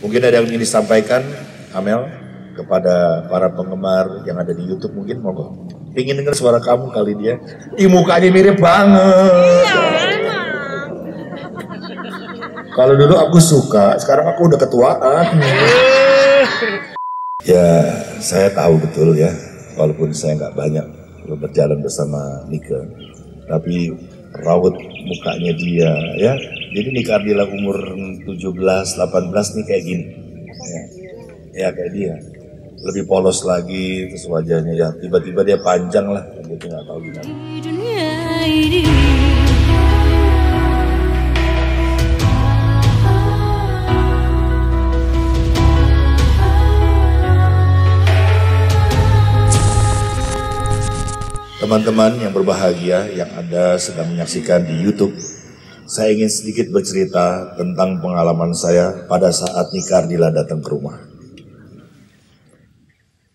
Mungkin ada yang ingin disampaikan, Amel, kepada para penggemar yang ada di YouTube mungkin, monggo. Ingin dengar suara kamu kali dia. Ih, mukanya mirip banget. Kalau dulu aku suka, sekarang aku udah ketuaan. Ya, saya tahu betul ya, walaupun saya nggak banyak berjalan bersama Nike, tapi raut mukanya dia ya. Jadi Nika Ardila umur 17-18 nih kayak gini. Ya kayak dia. Lebih polos lagi terus wajahnya ya tiba-tiba dia panjang lah gitu, nggak tahu gimana. Teman-teman yang berbahagia yang ada sedang menyaksikan di YouTube, saya ingin sedikit bercerita tentang pengalaman saya pada saat Nika Ardila datang ke rumah.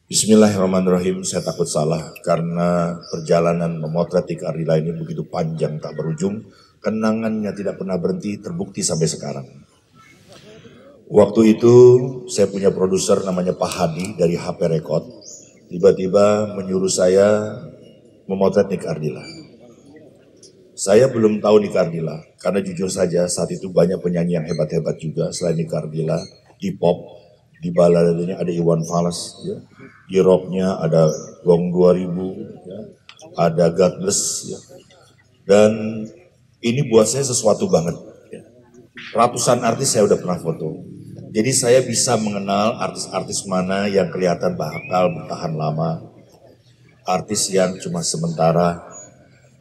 Bismillahirrahmanirrahim, saya takut salah karena perjalanan memotret Nika Ardila ini begitu panjang tak berujung, kenangannya tidak pernah berhenti, terbukti sampai sekarang. Waktu itu saya punya produser namanya Pak Hadi dari HP Record, tiba-tiba menyuruh saya memotret Nika Ardila. Saya belum tahu Nika Ardila, karena jujur saja saat itu banyak penyanyi yang hebat-hebat juga selain Nika Ardila. Di pop, di baladanya ada Iwan Fals, ya. Di rocknya ada Gong 2000, ya. Ada God Bless, ya. Dan ini buat saya sesuatu banget. Ya. Ratusan artis saya udah pernah foto. Jadi saya bisa mengenal artis-artis mana yang kelihatan bakal bertahan lama. Artis yang cuma sementara,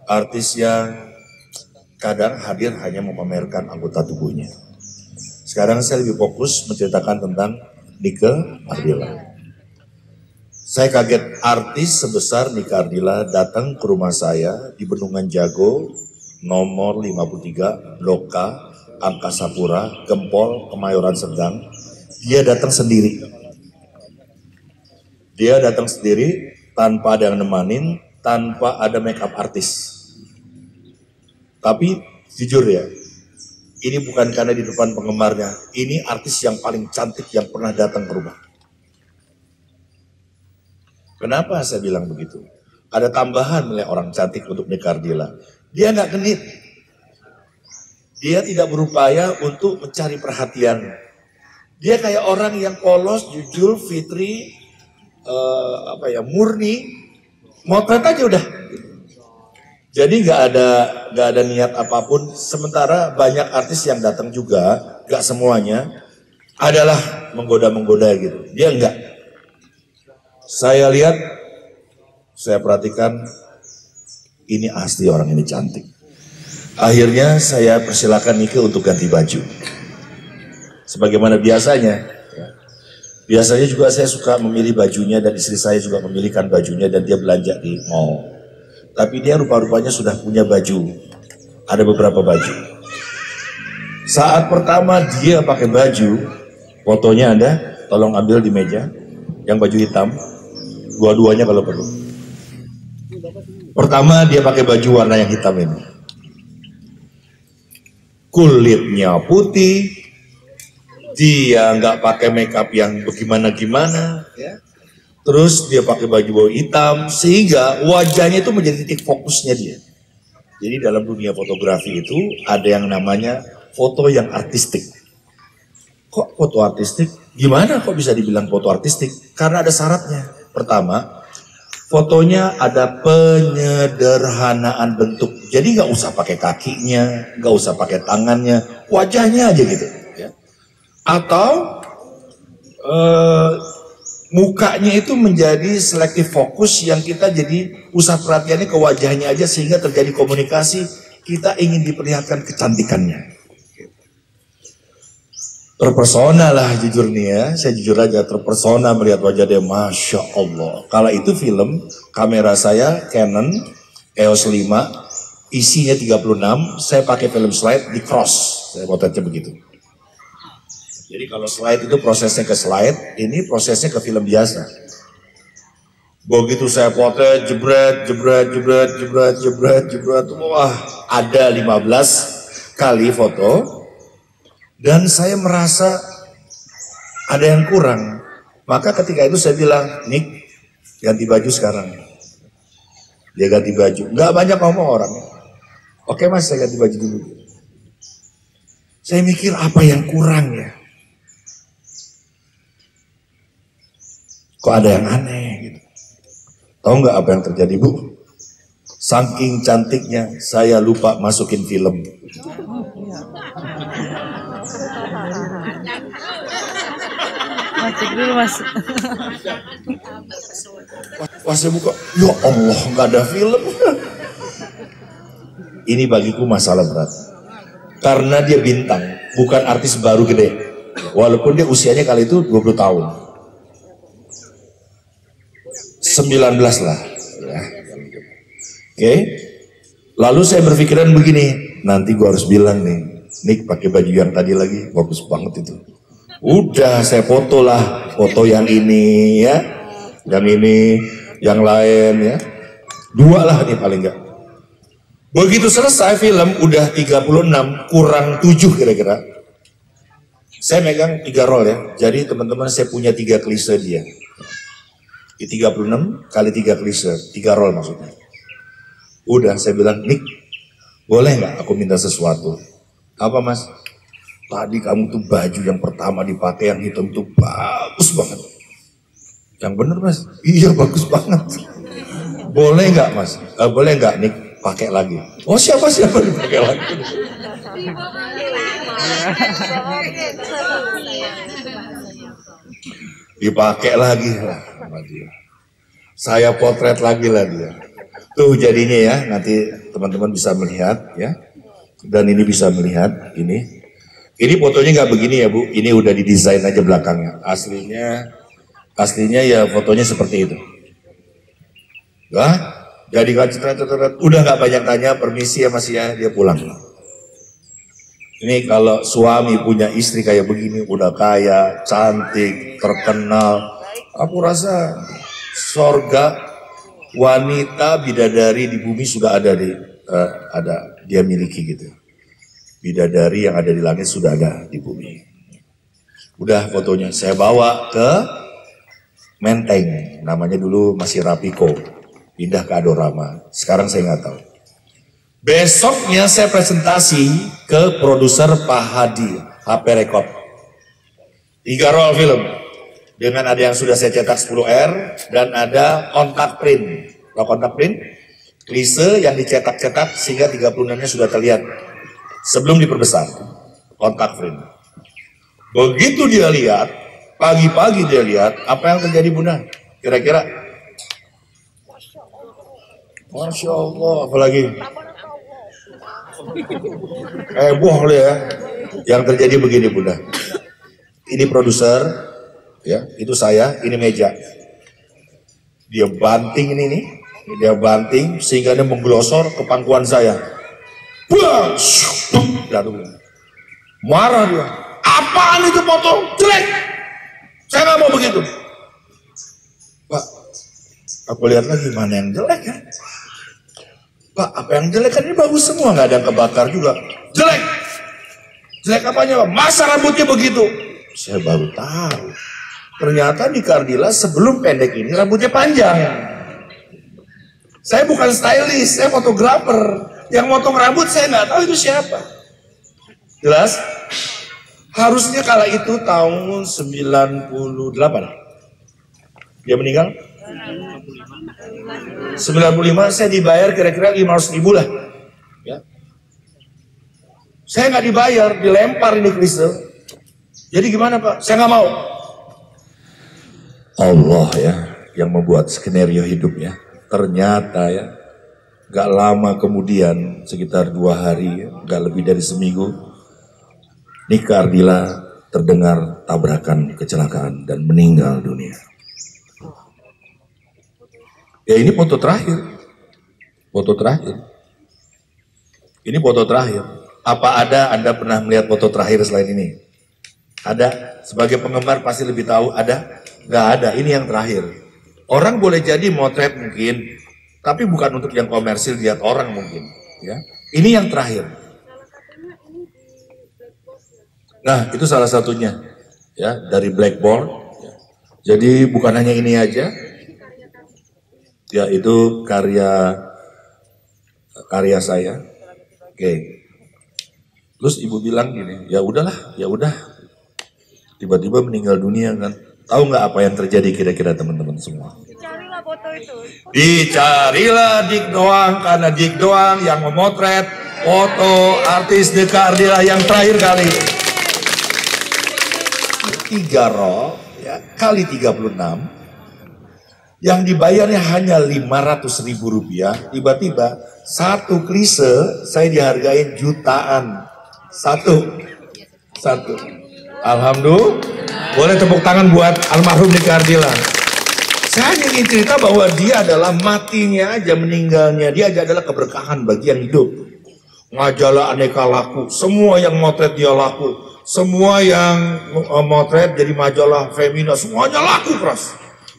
artis yang kadang hadir hanya memamerkan anggota tubuhnya. Sekarang saya lebih fokus menceritakan tentang Nika Ardila. Saya kaget artis sebesar Nika Ardila datang ke rumah saya di Bendungan Jago, nomor 53, Blok K, Angkasa Pura, Gempol, Kemayoran Sedang. Dia datang sendiri. Tanpa ada yang nemanin, tanpa ada make up artis. Tapi jujur ya, ini bukan karena di depan penggemarnya, ini artis yang paling cantik yang pernah datang ke rumah. Kenapa saya bilang begitu? Ada tambahan nilai orang cantik untuk Nika Ardila. Dia nggak genit. Dia tidak berupaya untuk mencari perhatian. Dia kayak orang yang polos, jujur, fitri, murni, motret aja udah. Jadi nggak ada niat apapun. Sementara banyak artis yang datang juga, nggak semuanya adalah menggoda-menggoda gitu. Dia enggak. Saya lihat, saya perhatikan, ini asli orang ini cantik. Akhirnya saya persilakan Nika untuk ganti baju. Sebagaimana biasanya. Biasanya juga saya suka memilih bajunya dan istri saya juga memilihkan bajunya dan dia belanja di mall. Tapi dia rupa-rupanya sudah punya baju. Ada beberapa baju. Saat pertama dia pakai baju, fotonya ada, tolong ambil di meja. Yang baju hitam, dua-duanya kalau perlu. Pertama dia pakai baju warna yang hitam ini. Kulitnya putih. Dia nggak pakai makeup yang bagaimana-gimana, ya. Terus dia pakai baju hitam, sehingga wajahnya itu menjadi titik fokusnya dia. Jadi dalam dunia fotografi itu ada yang namanya foto yang artistik. Kok foto artistik? Gimana kok bisa dibilang foto artistik? Karena ada syaratnya. Pertama, fotonya ada penyederhanaan bentuk. Jadi nggak usah pakai kakinya, nggak usah pakai tangannya, wajahnya aja gitu. Atau mukanya itu menjadi selektif fokus yang kita jadi pusat perhatiannya ke wajahnya aja sehingga terjadi komunikasi, kita ingin diperlihatkan kecantikannya. Terpersona lah jujur nih ya, saya jujur aja terpersona melihat wajah dia, Masya Allah. Kalau itu film, kamera saya Canon EOS 5, isinya 36, saya pakai film slide di cross, saya potretnya begitu. Jadi kalau slide itu prosesnya ke slide, ini prosesnya ke film biasa. Begitu saya potret, jebret, wah ada 15 kali foto. Dan saya merasa ada yang kurang. Maka ketika itu saya bilang, Nick, ganti baju sekarang. Dia ganti baju. Nggak banyak ngomong orang. Oke mas, saya ganti baju dulu. Saya mikir apa yang kurang ya? Kok ada yang aneh gitu. Tahu nggak apa yang terjadi, Bu? Saking cantiknya, saya lupa masukin film. Masuk dulu mas. Pas saya buka, ya Allah nggak ada film. Ini bagiku masalah berat. Karena dia bintang, bukan artis baru gede. Walaupun dia usianya kali itu 20 tahun. 19 lah. Ya. Oke. Lalu saya berpikiran begini, nanti gua harus bilang nih, Nick pakai baju yang tadi lagi, bagus banget itu. Udah saya foto lah, foto yang ini ya, yang ini, yang lain ya. 2 lah nih paling enggak. Begitu selesai film, udah 36, kurang 7 kira-kira. Saya megang 3 roll ya, jadi teman-teman saya punya 3 klise dia. Di 36 kali 3 klise, 3 roll maksudnya. Udah saya bilang, Nick, boleh nggak aku minta sesuatu? Apa mas? Tadi kamu tuh baju yang pertama dipakai yang hitam tuh bagus banget. Yang bener mas? Iya bagus banget. Boleh nggak mas? Boleh nggak Nick pakai lagi? Oh siapa dipakai lagi? Dipakai lagi lah sama dia. Saya potret lagi lah dia. Tuh jadinya ya, nanti teman-teman bisa melihat ya. Dan ini bisa melihat ini. Ini fotonya nggak begini ya Bu, ini udah didesain aja belakangnya. Aslinya ya fotonya seperti itu. Wah, jadi udah nggak banyak tanya, permisi ya Mas ya, dia pulang. Ini kalau suami punya istri kayak begini, udah kaya, cantik, terkenal, aku rasa sorga wanita bidadari di bumi sudah ada dia miliki gitu. Bidadari yang ada di langit sudah ada di bumi. Udah fotonya saya bawa ke Menteng, namanya dulu masih Rapiko, pindah ke Adorama. Sekarang saya nggak tahu. Besoknya saya presentasi ke produser Pak Hadi, HP Record. 3 roll film. Dengan ada yang sudah saya cetak 10R dan ada kontak print. Kalau kontak print, klise yang dicetak-cetak sehingga 36-nya sudah terlihat sebelum diperbesar. Kontak print. Begitu dia lihat, pagi-pagi dia lihat, apa yang terjadi Bunda? Kira-kira? Masya Allah, apalagi? Heboh ya. Yang terjadi begini Bunda. Ini produser, ya, itu saya, ini meja. Dia banting ini nih, dia banting sehingga dia menggelosor ke pangkuan saya. Bang, marah dia. Apaan itu foto? Jelek. Saya nggak mau begitu. Pak, aku lihat lagi mana yang jelek ya. Pak, apa yang jelek kan ini bagus semua, nggak ada yang kebakar juga. Jelek. Jelek apanya Pak? Masa rambutnya begitu? Saya baru tahu. Ternyata di Kardila sebelum pendek ini rambutnya panjang. Saya bukan stylist, saya fotografer. Yang motong rambut saya nggak tahu itu siapa. Jelas? Harusnya kala itu tahun 98. Dia meninggal? 95 saya dibayar kira-kira 500.000 lah. Ya. Saya nggak dibayar, dilempar ini klise. Jadi gimana Pak? Saya nggak mau. Allah ya yang membuat skenario hidup ya. Ternyata ya gak lama kemudian sekitar 2 hari, gak lebih dari seminggu, Nika Ardila terdengar tabrakan kecelakaan dan meninggal dunia. Ya ini foto terakhir. Foto terakhir. Ini foto terakhir. Apa ada Anda pernah melihat foto terakhir selain ini? Ada? Sebagai penggemar pasti lebih tahu ada? Gak ada, ini yang terakhir. Orang boleh jadi motret mungkin, tapi bukan untuk yang komersil lihat orang mungkin. Ya, ini yang terakhir. Nah itu salah satunya. ya, dari blackboard. Jadi bukan hanya ini aja, ya itu karya saya. Oke. Terus ibu bilang gini, ya udahlah, ya udah. Tiba-tiba meninggal dunia kan. Tahu nggak apa yang terjadi kira-kira teman-teman semua? Dicarilah foto itu. Dicarilah Dik doang, karena Dik doang yang memotret foto artis Nika Ardila yang terakhir kali. 3 roll ya, kali 36 yang dibayarnya hanya 500.000 rupiah. Tiba-tiba satu klise saya dihargain jutaan. Satu. Alhamdulillah. Boleh tepuk tangan buat almarhum Nika Ardila. Saya hanya ingin cerita bahwa dia adalah matinya aja, meninggalnya dia aja adalah keberkahan bagi yang hidup. Majalah aneka laku, semua yang motret dia laku, semua yang motret jadi majalah Femina, semuanya laku keras.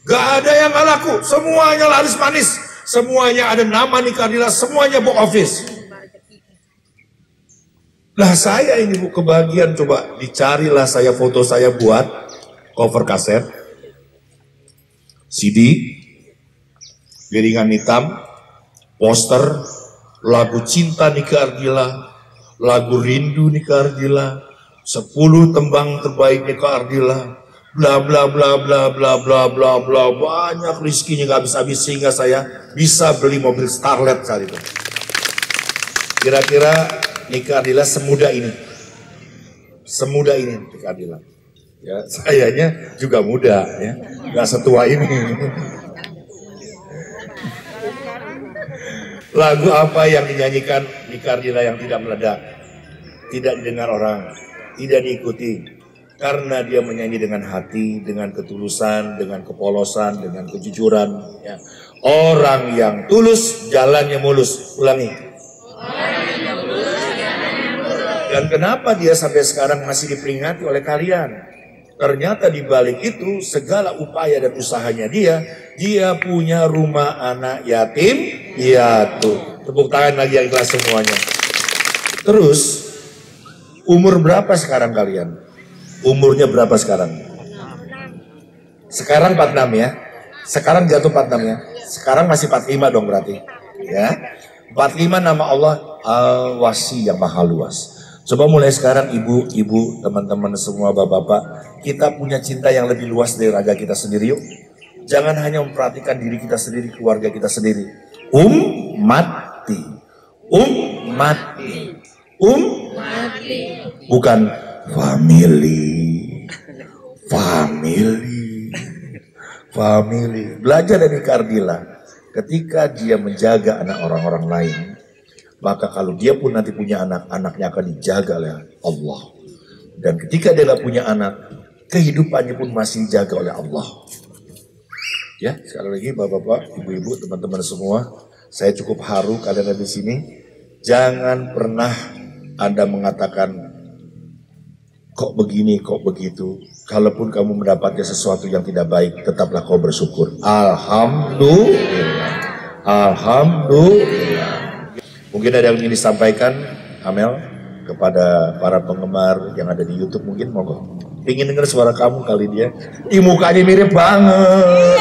Gak ada yang gak laku, semuanya laris manis, semuanya ada nama Nika Ardila, semuanya box office. Nah saya ini bu kebagian, coba dicarilah saya foto saya buat cover kaset, CD, piringan hitam, poster, lagu cinta Nika Ardila, lagu rindu Nika Ardila, 10 tembang terbaik Nika Ardila, bla bla bla bla bla bla bla bla, banyak rizkinya gak habis-habis sehingga saya bisa beli mobil Starlet saat itu. Kira-kira Nika Ardila semudah ini Nika Ardila. Ya, sayanya juga muda ya, nggak setua ini. Lagu apa yang dinyanyikan Nika Ardila yang tidak meledak, tidak didengar orang, tidak diikuti, karena dia menyanyi dengan hati, dengan ketulusan, dengan kepolosan, dengan kejujuran. Ya. Orang yang tulus jalannya mulus. Ulangi. Dan kenapa dia sampai sekarang masih diperingati oleh kalian? Ternyata di balik itu segala upaya dan usahanya dia punya rumah anak yatim piatu. Tepuk tangan lagi yang ikhlas semuanya. Terus umur berapa sekarang kalian? Umurnya berapa sekarang? Sekarang 46 ya. Sekarang jatuh 46 ya. Sekarang masih 45 dong berarti. Ya. 45 nama Allah Al-Wasi yang maha luas. Coba mulai sekarang ibu-ibu, teman-teman semua, bapak-bapak, kita punya cinta yang lebih luas dari raga kita sendiri yuk. Jangan hanya memperhatikan diri kita sendiri, keluarga kita sendiri. Ummati. Bukan family. Belajar dari Nika Ardila. Ketika dia menjaga anak orang-orang lain, maka kalau dia pun nanti punya anak, anaknya akan dijaga oleh Allah. Dan ketika dia gak punya anak, kehidupannya pun masih dijaga oleh Allah. Ya, sekali lagi bapak-bapak, ibu-ibu, teman-teman semua, saya cukup haru kalian ada di sini. Jangan pernah Anda mengatakan, kok begini, kok begitu. Kalaupun kamu mendapatkan sesuatu yang tidak baik, tetaplah kau bersyukur. Alhamdulillah. Mungkin ada yang ingin disampaikan, Amel, kepada para penggemar yang ada di YouTube mungkin, monggo. Ingin dengar suara kamu kali dia. Mukanya mirip banget.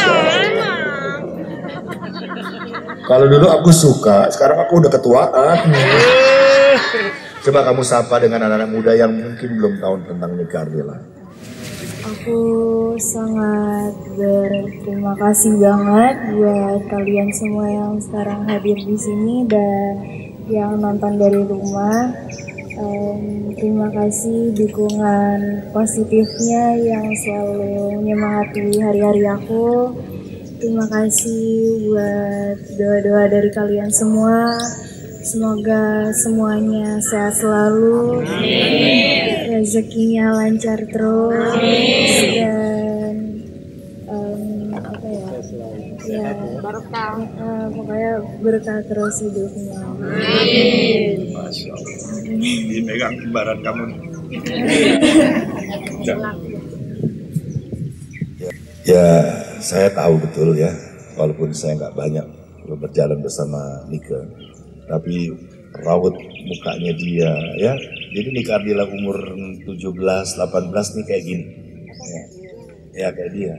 Kalau dulu aku suka, sekarang aku udah ketuaan. Coba kamu sapa dengan anak-anak muda yang mungkin belum tahu tentang Nika Ardila. Aku sangat berterima kasih banget buat kalian semua yang sekarang hadir di sini dan yang nonton dari rumah. Terima kasih dukungan positifnya yang selalu menyemangati hari-hari aku. Terima kasih buat doa-doa dari kalian semua. Semoga semuanya sehat selalu, rezekinya lancar terus, dan pokoknya berkah terus hidupnya. Masya Allah. Dipegang kembaran kamu. Ya, saya tahu betul ya, walaupun saya nggak banyak berjalan bersama Nika, tapi raut mukanya dia ya. Jadi Nika Ardila umur 17, 18 nih kayak gini. Ya kayak dia.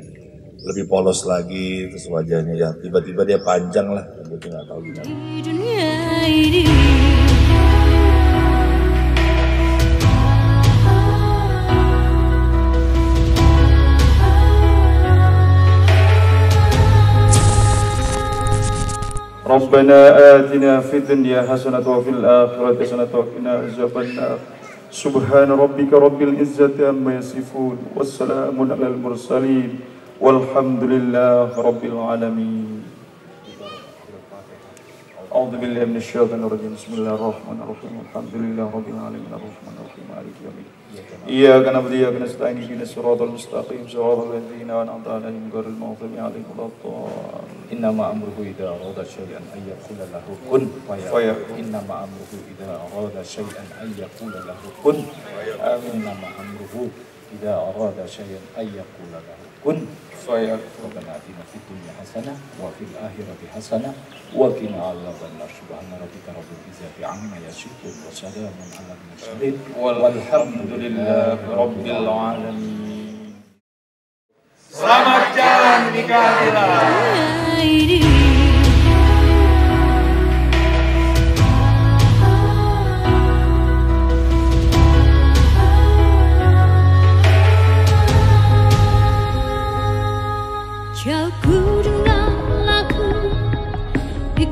Lebih polos lagi, terus wajahnya ya tiba-tiba dia panjang lah, gitu nggak tahu gimana. Di dunia ini Rabbana atina fid dunya hasanah wa fil akhirati hasanah wa qina azabannar. Subhana rabbika rabbil izzati amma yasifun. Wassalamun alal mursalin. Walhamdulillahi rabbil alamin. A'udzu billahi minasyaitonir rajim. Bismillahirrahmanirrahim. Alhamdulillahi rabbil alamin. Arrahmanir rahim. Maliki yaumiddin. Iyyaka na'budu wa iyyaka nasta'in. Ihdinas siratal mustaqim. Siratal ladzina an'amta 'alaihim ghairil maghdubi 'alaihim waladdallin. Innama amruhu idza arada syai'an ay yaqula lahu kun fayakun. Innama amruhu idza arada syai'an ay yaqula lahu kun. Innama amruhu idza arada syai'an ay yaqula lahu kun fayakun. Rabbana atina fid dunya hasanah wa fil akhirati hasanah wa qina adzabannar. Subhana rabbika rabbil izzati amma yasifun wa salamun alal mursalin walhamdulillahi rabbil alamin. Selamat jalan di keadilan. ini Jauhku dengan lagu di